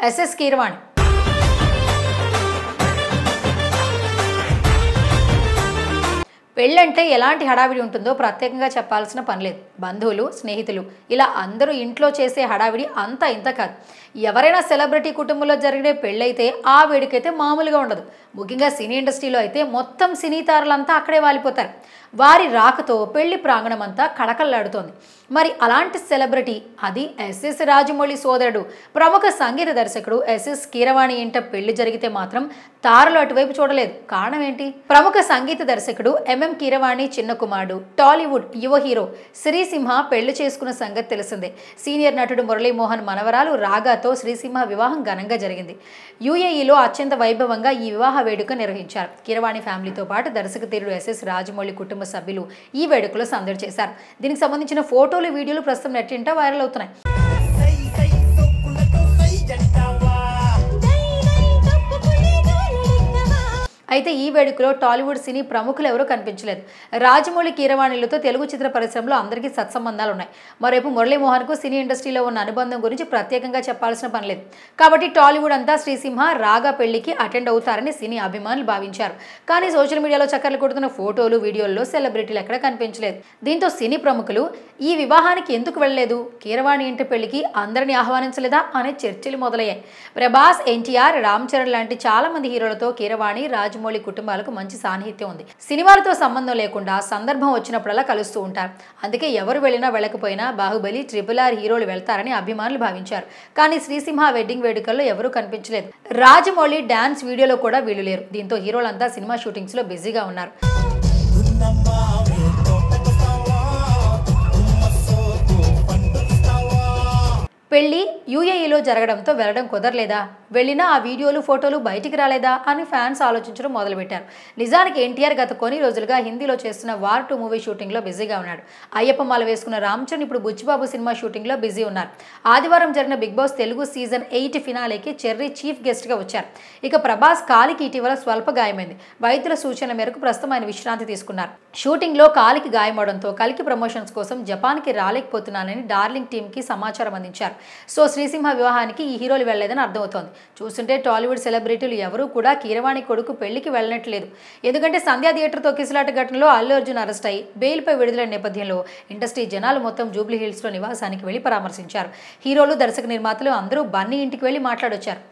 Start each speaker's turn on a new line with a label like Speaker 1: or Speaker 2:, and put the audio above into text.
Speaker 1: SS Keeravani. పెళ్ళంటే ఎలాంటి హడావిడి ఉంటుందో ప్రత్యేకంగా చెప్పాల్సిన పనిలేదు. బంధువులు, స్నేహితులు ఇలా అందరూ ఇంట్లో చేసే హడావిడి అంతా ఇంత కాదు. ఎవరైనా సెలబ్రిటీ కుటుంబంలో జరిగే పెళ్ళైతే ఆ వేడికైతే మామూలుగా ఉండదు. ముఖ్యంగా సినీ ఇండస్ట్రీలో అయితే మొత్తం సినీ తారలంతా అక్కడే వాలిపోతారు. వారి రాకతో పెళ్లి ప్రాంగణం అంతా కడకల్లాడుతోంది. మరి అలాంటి సెలబ్రిటీ అది ఎస్ఎస్ రాజమౌళి సోదరుడు, ప్రముఖ సంగీత దర్శకుడు ఎస్ఎస్ కీరవాణి ఇంట పెళ్లి జరిగితే మాత్రం తారలు అటువైపు చూడలేదు. కారణం ఏంటి? ప్రముఖ సంగీత దర్శకుడు ఎంఎం కీరవాణి చిన్న కుమారుడు, టాలీవుడ్ యువ హీరో శ్రీసింహ పెళ్లి చేసుకున్న సంగతి తెలిసిందే. సీనియర్ నటుడు మురళీమోహన్ మనవరాలు రాగాతో శ్రీసింహ వివాహం ఘనంగా జరిగింది. యుఏఈలో అత్యంత వైభవంగా ఈ వివాహ వేడుక నిర్వహించారు. కీరవాణి ఫ్యామిలీతో పాటు దర్శకధీరుడు ఎస్ఎస్ రాజమౌళి కుటుంబ సభ్యులు ఈ వేడుకలో సందడి చేశారు. దీనికి సంబంధించిన ఫోటోలు, వీడియోలు ప్రస్తుతం నెట్టింట వైరల్ అవుతున్నాయి. అయితే ఈ వేడుకలో టాలీవుడ్ సినీ ప్రముఖులు ఎవరూ కనిపించలేదు. రాజమౌళి కీరవాణిలతో తెలుగు చిత్ర పరిశ్రమలో అందరికీ సత్సంబంధాలు ఉన్నాయి. మరోవైపు మురళీమోహన్కు సినీ ఇండస్ట్రీలో ఉన్న అనుబంధం గురించి ప్రత్యేకంగా చెప్పాల్సిన పని లేదు. కాబట్టి టాలీవుడ్ అంతా శ్రీసింహ, రాగా పెళ్లికి అటెండ్ అవుతారని సినీ అభిమానులు భావించారు. కానీ సోషల్ మీడియాలో చక్కర్లు కొడుతున్న ఫోటోలు, వీడియోల్లో సెలబ్రిటీలు ఎక్కడ కనిపించలేదు. దీంతో సినీ ప్రముఖులు ఈ వివాహానికి ఎందుకు వెళ్లలేదు, కీరవాణి ఇంటి పెళ్లికి అందరినీ ఆహ్వానించలేదా అనే చర్చలు మొదలయ్యాయి. ప్రభాస్, ఎన్టీఆర్, రామ్ చరణ్ లాంటి చాలా మంది హీరోలతో కీరవాణి, రాజమౌళి కుటుంబాలకు మంచి సాన్నిహిత్యం ఉంది. సినిమాలతో సంబంధం లేకుండా సందర్భం వచ్చినప్పుడల్లా కలుస్తూ ఉంటారు. అందుకే ఎవరు వెళ్ళినా వెళ్ళకపోయినా బాహుబలి, RRR హీరోలు వెళ్తారని అభిమానులు భావించారు. కానీ శ్రీసింహ వెడ్డింగ్ వేడుకల్లో ఎవరూ కనిపించలేదు. రాజమౌళి డాన్స్ వీడియోలో కూడా వీళ్ళు లేరు. దీంతో హీరోలంతా సినిమా షూటింగ్స్ లో బిజీగా ఉన్నారు. పెళ్లి యుఏఈలో జరగడంతో వెళ్లడం కుదరలేదా, వెళ్ళినా ఆ వీడియోలు, ఫోటోలు బయటికి రాలేదా అని ఫ్యాన్స్ ఆలోచించడం మొదలుపెట్టారు. నిజానికి ఎన్టీఆర్ గత కొన్ని రోజులుగా హిందీలో చేస్తున్న వార్ 2 మూవీ షూటింగ్లో బిజీగా ఉన్నాడు. అయ్యప్ప మాల వేసుకున్న రామ్ చరణ్ ఇప్పుడు బుచ్చిబాబు సినిమా షూటింగ్లో బిజీ ఉన్నారు. ఆదివారం జరిగిన బిగ్ బాస్ తెలుగు సీజన్ 8 ఫినాలేకి చెర్రీ చీఫ్ గెస్ట్గా వచ్చారు. ఇక ప్రభాస్ కాలికి ఇటీవల స్వల్ప గాయమైంది. వైద్యుల సూచనల మేరకు ప్రస్తుతం ఆయన విశ్రాంతి తీసుకున్నారు. షూటింగ్లో కాలికి గాయమవడంతో కల్కి ప్రమోషన్స్ కోసం జపాన్కి రాలేకపోతున్నానని డార్లింగ్ టీంకి సమాచారం అందించారు. సో శ్రీసింహ వివాహానికి ఈ హీరోలు వెళ్లేదని అర్థమవుతోంది. చూస్తుంటే టాలీవుడ్ సెలబ్రిటీలు ఎవరూ కూడా కీరవాణి కొడుకు పెళ్లికి వెళ్ళనట్లేదు. ఎందుకంటే సంధ్యా థియేటర్ తొక్కిసలాట ఘటనలో అల్లు అర్జున్ అరెస్ట్ అయి బెయిల్పై విడుదలైన నేపథ్యంలో ఇండస్ట్రీ జనాలు మొత్తం జూబ్లీ హిల్స్లో నివాసానికి వెళ్లి పరామర్శించారు. హీరోలు, దర్శక నిర్మాతలు అందరూ బన్నీ ఇంటికి వెళ్లి మాట్లాడొచ్చారు.